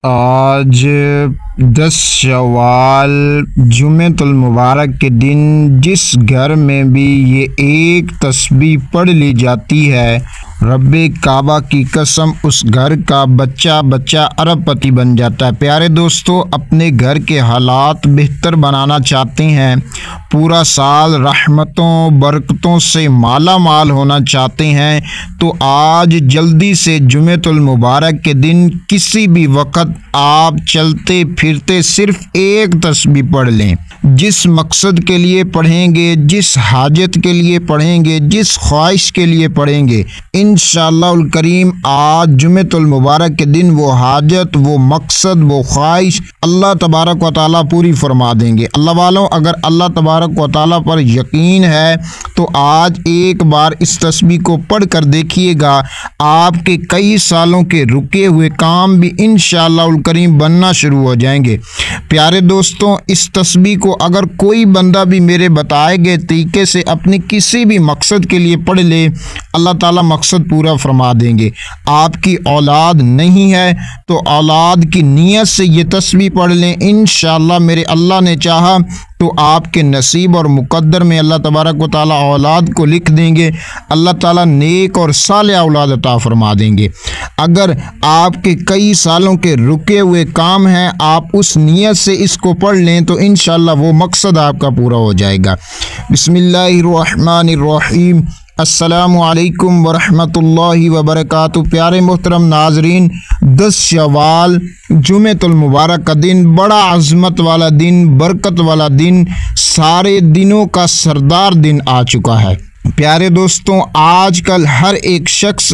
आज 10 शव्वाल जुमेतुल मुबारक के दिन जिस घर में भी ये एक तस्बीह पढ़ ली जाती है, रब्बे काबा की कसम उस घर का बच्चा बच्चा अरबपति बन जाता है। प्यारे दोस्तों, अपने घर के हालात बेहतर बनाना चाहते हैं, पूरा साल रहमतों बरकतों से माला माल होना चाहते हैं, तो आज जल्दी से जुमेतुल मुबारक के दिन किसी भी वक्त आप चलते फिरते सिर्फ एक तस्बीह पढ़ लें। जिस मकसद के लिए पढ़ेंगे, जिस हाजत के लिए पढ़ेंगे, जिस ख्वाहिश के लिए पढ़ेंगे, इंशाअल्लाहुल करीम आज जुमेतुल मुबारक के दिन वो हाजत, वो मकसद, वो ख्वाहिश अल्लाह तबारक व तआला पूरी फरमा देंगे। अल्लाह वालों, अगर अल्लाह तबारक व तआला पर यकीन है तो आज एक बार इस तस्बीह को पढ़ कर देखिएगा, आपके कई सालों के रुके हुए काम भी इंशाअल्लाहुल करीम बनना शुरू हो जाएंगे। प्यारे दोस्तों, इस तस्बीह को अगर कोई बंदा भी मेरे बताए गए तरीके से अपने किसी भी मकसद के लिए पढ़ ले, अल्लाह ताला मकसद पूरा फरमा देंगे। आपकी औलाद नहीं है तो औलाद की नीयत से ये तस्बीह पढ़ लें, इंशाअल्लाह मेरे अल्लाह ने चाहा तो आपके नसीब और मुकद्दर में अल्लाह तबारक व तआला औलाद को लिख देंगे। अल्लाह ताला नेक और सालेह औलाद अता फरमा देंगे। अगर आपके कई सालों के रुके हुए काम हैं, आप उस नीयत से इसको पढ़ लें तो इंशाअल्लाह वो मकसद आपका पूरा हो जाएगा। बिस्मिल्लाहिर्रहमानिर्रहीम। अस्सलामु अलैकुम वरहमतुल्लाहि वबरकातुहू। प्यारे मोहतरम नाजरीन, 10 शव्वाल जुमेतुल मुबारक का दिन बड़ा अज़मत वाला दिन, बरकत वाला दिन, सारे दिनों का सरदार दिन आ चुका है। प्यारे दोस्तों, आजकल हर एक शख्स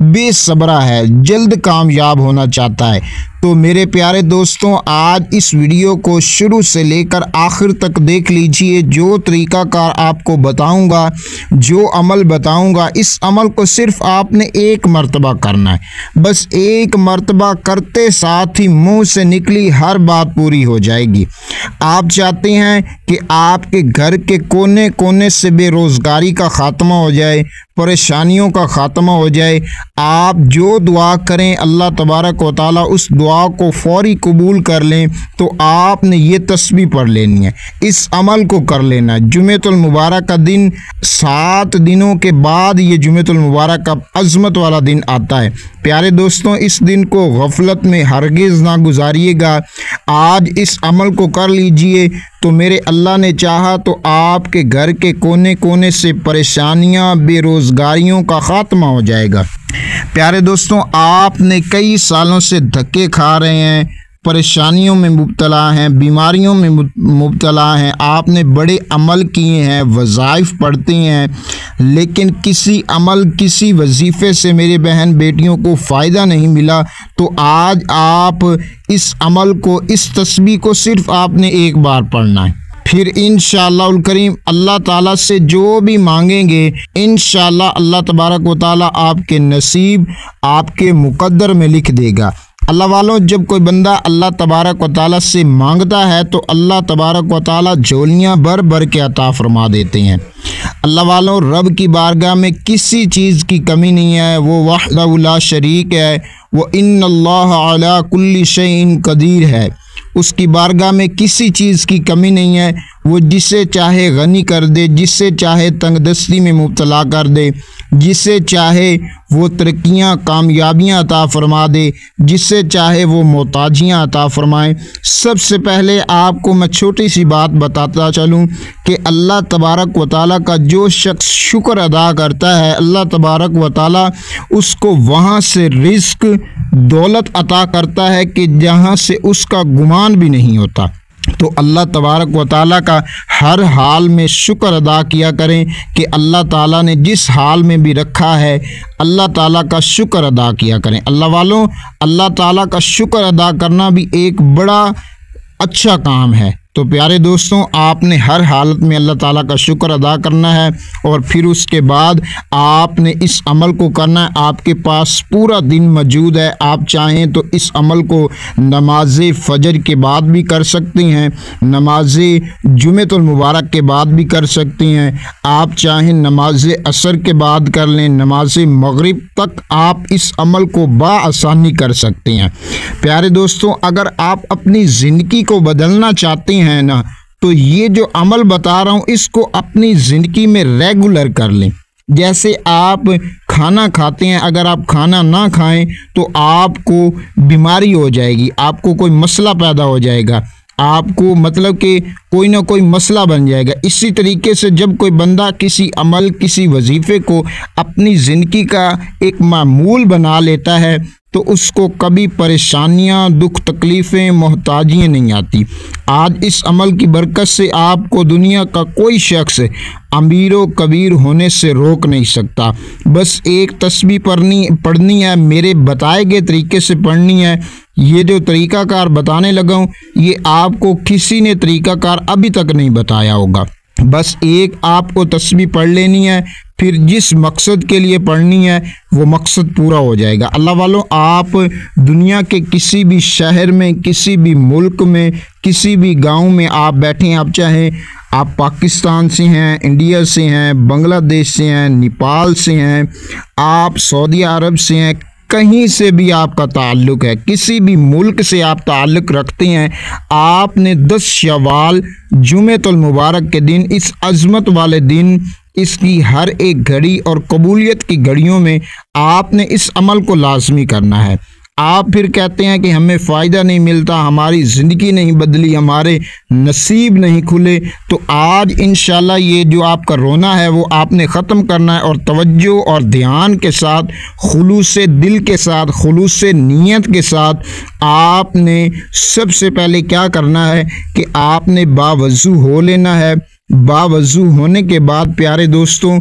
बेसब्रा है, जल्द कामयाब होना चाहता है। तो मेरे प्यारे दोस्तों, आज इस वीडियो को शुरू से लेकर आखिर तक देख लीजिए। जो तरीक़ाकार आपको बताऊंगा, जो अमल बताऊंगा, इस अमल को सिर्फ आपने एक मर्तबा करना है। बस एक मर्तबा करते साथ ही मुंह से निकली हर बात पूरी हो जाएगी। आप चाहते हैं कि आपके घर के कोने कोने से बेरोज़गारी का ख़ात्मा हो जाए, परेशानियों का ख़ात्मा हो जाए। आप जो दुआ करें अल्लाह तबारक व तआला उस दुआ को फौरी कबूल कर लें, तो आपने ये तस्बीह पढ़ लेनी है, इस अमल को कर लेना है। जुमेतुल मुबारक का दिन 7 दिनों के बाद ये जुमेतुल मुबारक का अज़मत वाला दिन आता है। प्यारे दोस्तों, इस दिन को गफलत में हरगिज़ ना गुजारिएगा। आज इस अमल को कर लीजिए तो मेरे अल्लाह ने चाहा तो आपके घर के कोने कोने से परेशानियां, बेरोज़गारियों का ख़ात्मा हो जाएगा। प्यारे दोस्तों, आपने कई सालों से धक्के खा रहे हैं, परेशानियों में मुब्तला हैं, बीमारियों में मुब्तला हैं, आपने बड़े अमल किए हैं, वज़ाइफ पढ़ते हैं, लेकिन किसी अमल, किसी वजीफ़े से मेरे बहन बेटियों को फ़ायदा नहीं मिला। तो आज आप इस अमल को, इस तस्बीह को सिर्फ आपने एक बार पढ़ना है। फिर इंशाअल्लाहुल करीम अल्लाह ताला से जो भी मांगेंगे, इंशाअल्लाह अल्लाह तबारक व तआला आपके नसीब, आपके मुकद्दर में लिख देगा। अल्लाह वालों, जब कोई बंदा अल्लाह तबारक व तआला से मांगता है तो अल्लाह तबारक व तआला झोलियाँ भर भर के अता फरमा देते हैं। अल्लाह वालों, रब की बारगाह में किसी चीज़ की कमी नहीं है, वो वहदहु ला शरीक है, वो इन्नल्लाह अला कुल्ली शैइन कदीर है। उसकी बारगाह में किसी चीज़ की कमी नहीं है। वो जिसे चाहे गनी कर दे, जिसे चाहे तंगदस्ती में मुब्तला कर दे, जिसे चाहे वो तरक्कियाँ, कामयाबियाँ अता फरमा दे, जिसे चाहे वो मोहताजियाँ अता फरमाए। सबसे पहले आपको मैं छोटी सी बात बताता चलूँ कि अल्लाह तबारक व तआला का जो शख्स शुक्र अदा करता है, अल्लाह तबारक व तआला उसको वहाँ से रिज़्क, दौलत अता करता है कि जहाँ से उसका गुमान भी नहीं होता। तो अल्लाह तबारक व तआला का हर हाल में शुक्र अदा किया करें कि अल्लाह ताला ने जिस हाल में भी रखा है, अल्लाह ताला का शुक्र अदा किया करें। अल्लाह वालों, अल्लाह ताला का शुक्र अदा करना भी एक बड़ा अच्छा काम है। तो प्यारे दोस्तों, आपने हर हालत में अल्लाह ताला का शुक्र अदा करना है और फिर उसके बाद आपने इस अमल को करना है। आपके पास पूरा दिन मौजूद है। आप चाहें तो इस अमल को नमाज फ़जर के बाद भी कर सकती हैं, नमाज जुमेतुल मुबारक के बाद भी कर सकती हैं। आप चाहें नमाज असर के बाद कर लें, नमाज मगरिब तक आप इस अमल को बाआसानी कर सकती हैं। प्यारे दोस्तों, अगर आप अपनी ज़िंदगी को बदलना चाहते हैं ना, तो ये जो अमल बता रहा हूँ इसको अपनी ज़िंदगी में रेगुलर कर लें। जैसे आप खाना खाते हैं, अगर आप खाना ना खाएं तो आपको बीमारी हो जाएगी, आपको कोई मसला पैदा हो जाएगा, आपको मतलब कि कोई ना कोई मसला बन जाएगा। इसी तरीके से जब कोई बंदा किसी अमल, किसी वजीफ़े को अपनी ज़िंदगी का एक मामूल बना लेता है तो उसको कभी परेशानियां, दुख, तकलीफ़ें, मोहताजियाँ नहीं आती। आज इस अमल की बरकत से आपको दुनिया का कोई शख्स अमीरो कबीर होने से रोक नहीं सकता। बस एक तस्बीह पढ़नी है, मेरे बताए गए तरीके से पढ़नी है। ये जो तरीक़ाकार बताने लगा हूँ ये आपको किसी ने तरीक़ाकार अभी तक नहीं बताया होगा। बस एक आपको तस्बीह पढ़ लेनी है, फिर जिस मकसद के लिए पढ़नी है वो मकसद पूरा हो जाएगा। अल्लाह वालों, आप दुनिया के किसी भी शहर में, किसी भी मुल्क में, किसी भी गांव में आप बैठे हैं, आप चाहें आप पाकिस्तान से हैं, इंडिया से हैं, बांग्लादेश से हैं, नेपाल से हैं, आप सऊदी अरब से हैं, कहीं से भी आपका ताल्लुक़ है, किसी भी मुल्क से आप ताल्लुक़ रखते हैं, आपने 10 शवाल जुमेतुल मुबारक के दिन, इस अज़मत वाले दिन, इसकी हर एक घड़ी और कबूलियत की घड़ियों में आपने इस अमल को लाजमी करना है। आप फिर कहते हैं कि हमें फ़ायदा नहीं मिलता, हमारी ज़िंदगी नहीं बदली, हमारे नसीब नहीं खुले, तो आज इंशाल्लाह ये जो आपका रोना है वो आपने ख़त्म करना है और तवज्जो और ध्यान के साथ, खुलूस दिल के साथ, खुलूस नीयत के साथ आपने सबसे पहले क्या करना है कि आपने बावज़ू हो लेना है। बावज़ू होने के बाद प्यारे दोस्तों,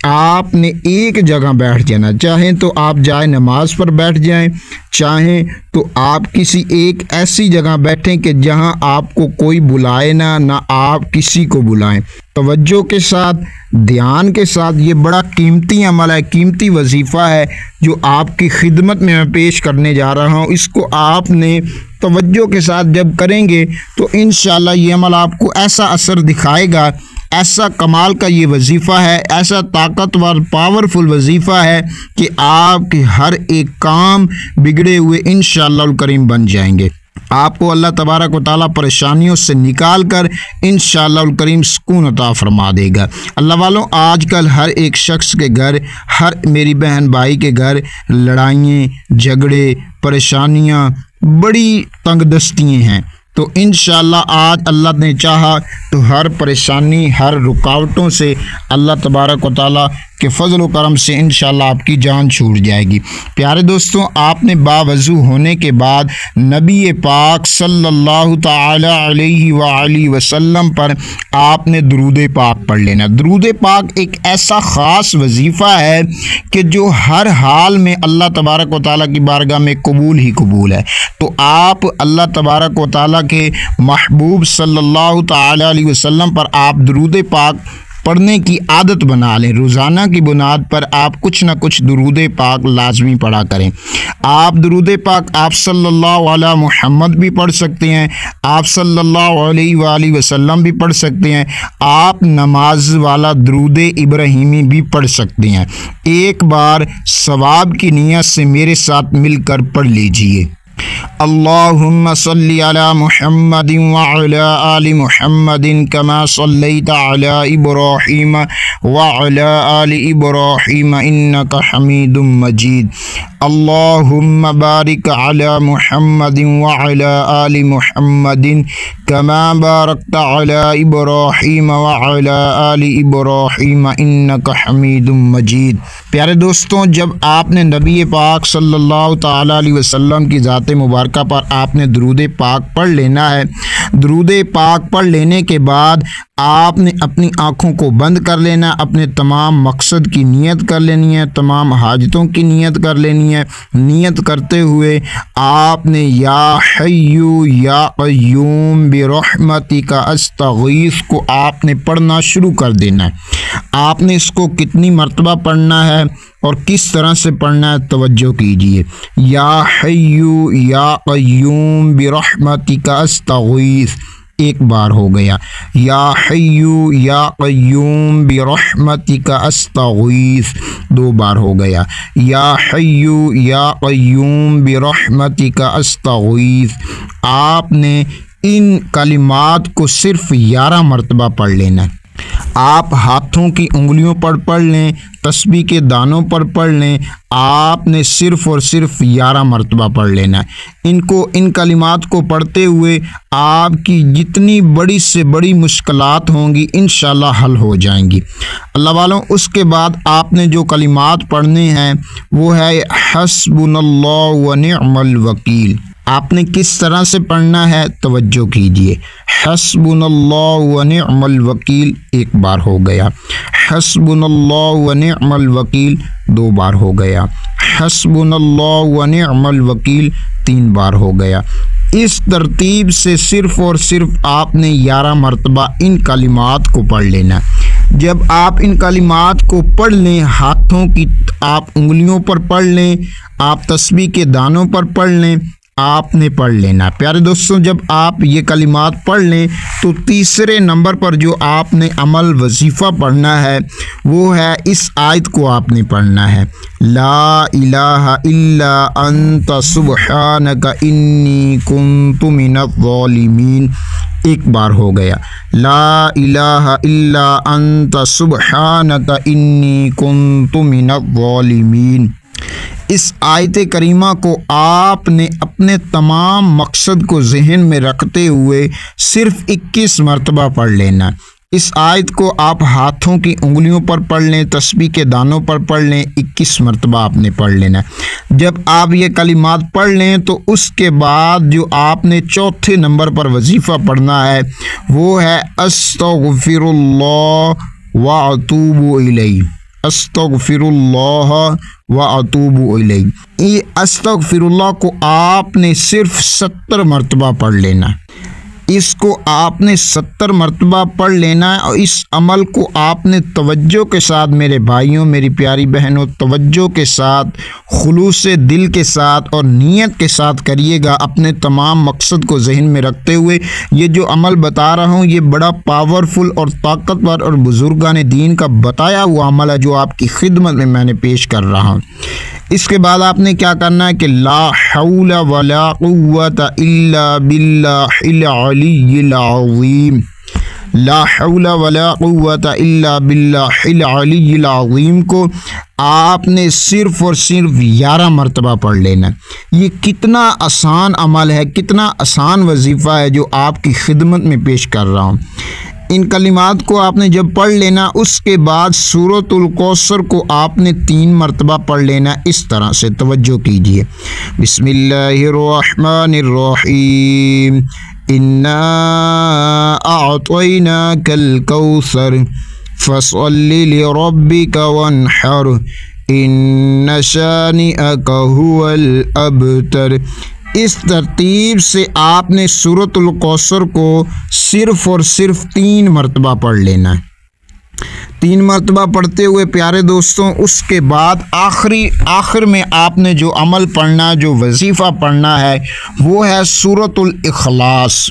आपने एक जगह बैठ जाना। चाहें तो आप जाए नमाज पर बैठ जाएं, चाहें तो आप किसी एक ऐसी जगह बैठें कि जहां आपको कोई बुलाए ना आप किसी को बुलाएं। तवज्जो के साथ, ध्यान के साथ, ये बड़ा कीमती अमल है, कीमती वजीफ़ा है जो आपकी खिदमत में मैं पेश करने जा रहा हूँ। इसको आपने तवज्जो के साथ जब करेंगे तो इंशाल्लाह ये अमल आपको ऐसा असर दिखाएगा, ऐसा कमाल का ये वजीफ़ा है, ऐसा ताकतवर पावरफुल वजीफ़ा है कि आपके हर एक काम बिगड़े हुए इंशाअल्लाह करीम बन जाएंगे। आपको अल्लाह तबारक व तआला परेशानियों से निकाल कर इंशाअल्लाह करीम सुकून अता फरमा देगा। अल्लाह वालों, आजकल हर एक शख्स के घर, हर मेरी बहन भाई के घर लड़ाइयाँ, झगड़े, परेशानियाँ, बड़ी तंगदस्तियाँ हैं। तो इंशाअल्लाह आज अल्लाह ने चाहा तो हर परेशानी, हर रुकावटों से अल्लाह तबारक व तआला के फ़ज़ल व करम से इंशाअल्लाह आपकी जान छूट जाएगी। प्यारे दोस्तों, आपने बावज़ू होने के बाद नबी पाक सल्लल्लाहु ताला अलैहि वसल्लम पर आपने दुरूद पाक पढ़ लेना। दुरूद पाक एक ऐसा ख़ास वजीफ़ा है कि जो हर हाल में अल्लाह तबारक व तआला की बारगाह में कबूल ही कबूल है। तो आप अल्लाह तबारक व तआला के महबूब सल्लल्लाहु ताला अलैहि वसल्लम पर आप दुरूद पाक पढ़ने की आदत बना लें। रोज़ाना की बुनियाद पर आप कुछ ना कुछ दुरूद पाक लाजमी पढ़ा करें। आप दुरूद पाक आप सल्लल्लाहु अला मुहम्मद भी पढ़ सकते हैं, आप सल्लल्लाहु अलैहि वसल्लम भी पढ़ सकते हैं, आप नमाज वाला दुरूद इब्राहीमी भी पढ़ सकते हैं। एक बार सवाब की नियत से मेरे साथ मिलकर पढ़ लीजिए। अल्लाहुम्मा सल्ली अला मुहम्मदिन व अला आलि मुहम्मदिन कमा सल्लैता अला इब्राहीम व अला आलि इब्राहीम इन्नका हमीदुम मजीद। अल्लाहुम्मा बारिक अला मुहम्मदिन व अला आलि मुहम्मदिन कमा बारकता अला इब्राहीम व अला आलि इब्राहीम इन्नका हमीदुम मजीद। प्यारे दोस्तों, जब आपने नबी पाक सल्लल्लाहु ताला अलैहि वसल्लम की ज़ात मुबारका पर आपने दुरूद पाक पढ़ लेना है दुरूद पाक पढ़ लेने के बाद आपने अपनी आँखों को बंद कर लेना, अपने तमाम मकसद की नियत कर लेनी है, तमाम हाजतों की नियत कर लेनी है। नियत करते हुए आपने या हय्यू या क़य्यूम बिरहमतिका अस्तगीस को आपने पढ़ना शुरू कर देना है। आपने इसको कितनी मरतबा पढ़ना है और किस तरह से पढ़ना है, तवज्जो कीजिए। या हय्यू या क़य्यूम बिरहमतिका अस्तगीस एक बार हो गया। या हय्यू या क़य्यूम बिरहमतिका अस्तगीस दो बार हो गया। या हय्यू या क़य्यूम बिरहमतिका अस्तगीस आपने इन कलिमात को सिर्फ 11 मरतबा पढ़ लेना है। आप हाथों की उंगलियों पर पढ़ लें, तस्बीह के दानों पर पढ़ लें, आपने सिर्फ़ और सिर्फ 11 मरतबा पढ़ लेना है। इन कलिमात को पढ़ते हुए आपकी जितनी बड़ी से बड़ी मुश्किलात होंगी इंशाअल्लाह हल हो जाएंगी। अल्लाह वालों, उसके बाद आपने जो कलिमात पढ़ने हैं वो है हस्बुनल्लाहु व निअमल वकील। आपने किस तरह से पढ़ना है, तवज्जो कीजिए। हस्बुनल्लाहु व निअमल वकील एक बार हो गया। हस्बुनल्लाहु व निअमल वकील दो बार हो गया। हस्बुनल्लाहु व निअमल वकील 3 बार हो गया। इस तरतीब से सिर्फ़ और सिर्फ आपने 11 मरतबा इन कलिमात को पढ़ लेना। जब आप इन कलिमात को पढ़ लें, हाथों की आप उंगलियों पर पढ़ लें, आप तस्बीह के दानों पर पढ़ लें, आपने पढ़ लेना। प्यारे दोस्तों, जब आप ये कलिमात पढ़ लें तो तीसरे नंबर पर जो आपने अमल वजीफ़ा पढ़ना है वो है, इस आयत को आपने पढ़ना है। ला इलाहा इल्ला अंता सुब्हानका इन्नी कुन्तु मिनज़-ज़ालिमीन एक बार हो गया। ला इलाहा इल्ला अंता सुब्हानका इन्नी कुन्तु मिनज़-ज़ालिमीन। इस आयत करीमा को आपने अपने तमाम मकसद को जहन में रखते हुए सिर्फ 21 मरतबा पढ़ लेना। इस आयत को आप हाथों की उंगलियों पर पढ़ लें, तस्बीह के दानों पर पढ़ लें, 21 मरतबा आपने पढ़ लेना। जब आप ये कलिमात पढ़ लें तो उसके बाद जो आपने चौथे नंबर पर वजीफ़ा पढ़ना है वो है अस्तगफिरुल्लाह व अतूबु इलैहि। अस्तगफिरुल्लाह व अतूबु इलैहि। ये अस्तगफिरुल्लाह को आपने सिर्फ 70 मरतबा पढ़ लेना। इसको आपने 70 मरतबा पढ़ लेना है और इस अमल को आपने तवज्जो के साथ, मेरे भाइयों मेरी प्यारी बहनों, तवज्जो के साथ, खुलूस दिल के साथ और नीयत के साथ करिएगा, अपने तमाम मकसद को जहन में रखते हुए। ये जो अमल बता रहा हूँ ये बड़ा पावरफुल और ताकतवर और बुजुर्गान दीन का बताया हुआ अमल है जो आपकी खिदमत में मैंने पेश कर रहा हूँ। इसके बाद आपने क्या करना है कि ला हौला वला कुव्वता इल्ला बिल्लाहिल अलिय्यिल अज़ीम। ला हौला वला कुव्वता इल्ला बिल्लाहिल अलिय्यिल अज़ीम को आपने सिर्फ़ और सिर्फ 11 मरतबा पढ़ लेना। ये कितना आसान अमल है, कितना आसान वजीफ़ा है जो आपकी खिदमत में पेश कर रहा हूँ। इन कलिमात को आपने जब पढ़ लेना उसके बाद सूरतुल कौसर को आपने 3 मरतबा पढ़ लेना। इस तरह से तवज्जो कीजिए। बिस्मिल्लाहिर्रहमानिर्रहीम इन्ना अअतैनाकल कौसर फसल्लि लिरब्बिका वन्हर इन्न शानिअका हुवल अबतर। इस तरतीब से आपने सूरतुल कौसर को सिर्फ़ और सिर्फ 3 मरतबा पढ़ लेना है। 3 मरतबा पढ़ते हुए प्यारे दोस्तों उसके बाद आखिर में आपने जो अमल पढ़ना, जो वजीफ़ा पढ़ना है वो है सूरतुल इखलास।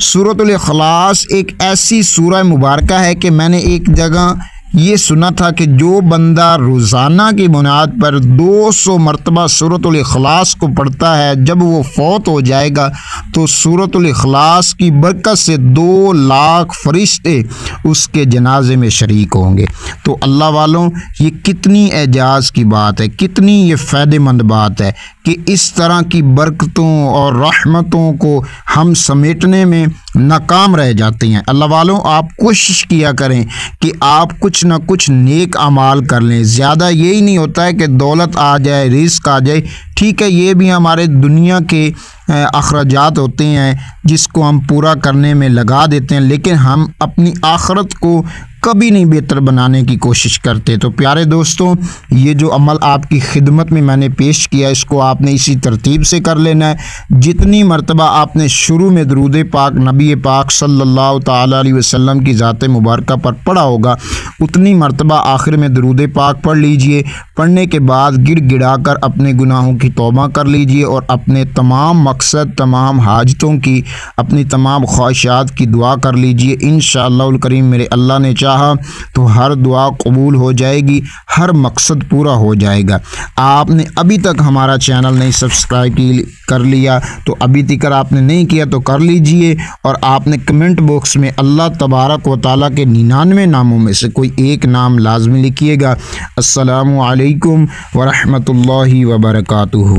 सूरतुल इखलास एक ऐसी सूरह मुबारका है कि मैंने एक जगह ये सुना था कि जो बंदा रोज़ाना की बुनियाद पर 200 मरतबा सूरतुल इखलास को पढ़ता है, जब वो फौत हो जाएगा तो सूरतुल इखलास की बरकत से 2 लाख फरिश्ते उसके जनाजे में शरीक होंगे। तो अल्लाह वालों, ये कितनी एजाज़ की बात है, कितनी ये फ़ायदेमंद बात है कि इस तरह की बरकतों और रहमतों को हम समेटने में नाकाम रह जाते हैं। अल्लाह वालों, आप कोशिश किया करें कि आप कुछ ना कुछ नेक अमाल कर लें। ज़्यादा यही नहीं होता है कि दौलत आ जाए, रिस्क आ जाए, ठीक है, ये भी हमारे दुनिया के अखराजात होते हैं जिसको हम पूरा करने में लगा देते हैं, लेकिन हम अपनी आखिरत को कभी नहीं बेहतर बनाने की कोशिश करते। तो प्यारे दोस्तों, ये जो अमल आपकी खिदमत में मैंने पेश किया, इसको आपने इसी तरतीब से कर लेना है। जितनी मरतबा आपने शुरू में दरूद पाक नबी पाक सल्लल्लाहु ताला अलैहि वसल्लम की ज़ात मुबारक पर पढ़ा होगा, उतनी मरतबा आखिर में दरूद पाक पढ़ लीजिए। पढ़ने के बाद गिड़गिड़ा कर अपने गुनाहों की तौबा कर लीजिए और अपने तमाम मकसद, तमाम हाजतों की, अपनी तमाम ख्वाहिशात की दुआ कर लीजिए। इंशाअल्लाहुल करीम मेरे अल्लाह ने चाहा तो हर दुआ कबूल हो जाएगी, हर मकसद पूरा हो जाएगा। आपने अभी तक हमारा चैनल नहीं सब्सक्राइब कर लिया तो अभी तक आपने नहीं किया तो कर लीजिए, और आपने कमेंट बॉक्स में अल्लाह तबारक व तआला के 99 नामों में से कोई एक नाम लाजमी लिखिएगा। अस्सलामु अलैकुम व रहमतुल्लाहि व बरकातुहू।